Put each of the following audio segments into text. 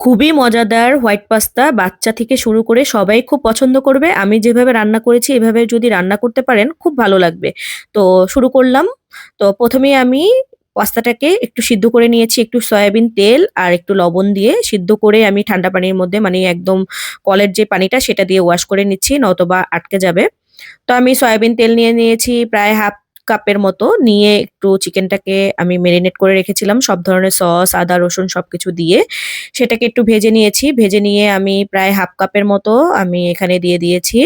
খুবই মজাদার white pasta বাচ্চা থেকে শুরু করে সবাই খুব পছন্দ করবে। আমি যেভাবে রান্না করেছি এভাবে যদি রান্না করতে পারেন খুব ভালো লাগবে। তো শুরু করলাম। তো ১ম এই আমি পাস্তাটাকে একটু সিদ্ধ করে নিয়েছি একটু সয়াবিন তেল আর একটু লবণ দিয়ে সিদ্ধ করে আমি ঠান্ডা পানির মধ্যে মানে একদম কলের যে পানিটা সেটা দিয়ে ওয়াশ করে নিচ্ছি নয়তোবা আটকে যাবে। তো আমি সয়াবিন তেল নিয়ে নিয়েছি প্রায় হাফ কাপের মতো। নিয়ে একটু চিকেনটাকে আমি মেরিনেট করে রেখেছিলাম সব ধরনের সস, আদা, রসুন সবকিছু দিয়ে। সেটাকে একটু ভেজে নিয়েছি। ভেজে নিয়ে আমি প্রায় হাফ কাপের মতো আমি এখানে দিয়ে দিয়েছি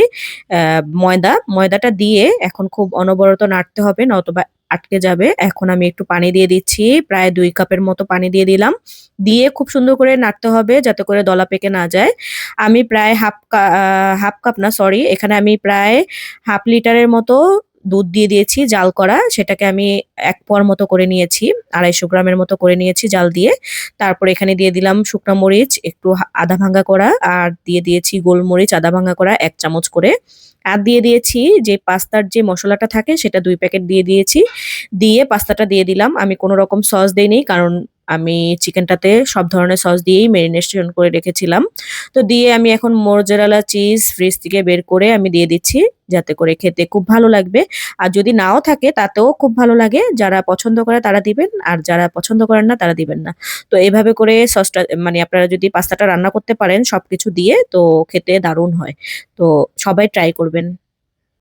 আ ময়দা। ময়দাটা দিয়ে এখন খুব অনবরত নাড়তে হবে নতুবা আটকে যাবে। এখন আমি একটু পানি দিয়ে দিচ্ছি। প্রায় ২ কাপের মতো পানি দিয়ে দিলাম। দিয়ে খুব সুন্দর করে নাড়তে হবে যাতে করে দলা পেকে না যায়। আমি প্রায় হাফ কাপ না সরি এখানে আমি প্রায় হাফ লিটারের মতো দুধ দিয়ে দিয়েছি জাল করা। সেটাকে আমি ১ পোয়ার মতো করে নিয়েছি। ২৫০ গ্রামের মতো করে নিয়েছি জাল দিয়ে। তারপর এখানে দিয়ে দিলাম শুকনা মরিচ একটু আধা ভাঙ্গা করা আর দিয়ে দিয়েছি গোলমরিচ আধা ভাঙ্গা করা ১ চামচ করে। আর দিয়ে দিয়েছি যে পাস্তার যে মসলাটা থাকে সেটা ২ প্যাকেট দিয়ে দিয়েছি। দিয়ে পাস্তাটা দিয়ে দিলাম। আমি কোন রকম সস দেইনি কারণ আমি চিকেনটাতে সব ধরনের সস দিয়েই মেরিনেশন করে রেখেছিলাম। তো দিয়ে আমি এখন মোজ্জারেলা চিজ ফ্রিজ থেকে বের করে আমি দিয়ে দিচ্ছি যাতে করে খেতে খুব ভালো লাগবে। আর যদি নাও থাকে তাতেও খুব ভালো লাগে। যারা পছন্দ করে তারা দিবেন আর যারা পছন্দ করেন না তারা দিবেন না। তো এভাবে করে সসটা মানে আপনারা যদি পাস্তাটা রান্না করতে পারেন সবকিছু দিয়ে তো খেতে দারুণ হয়। তো সবাই ট্রাই করবেন।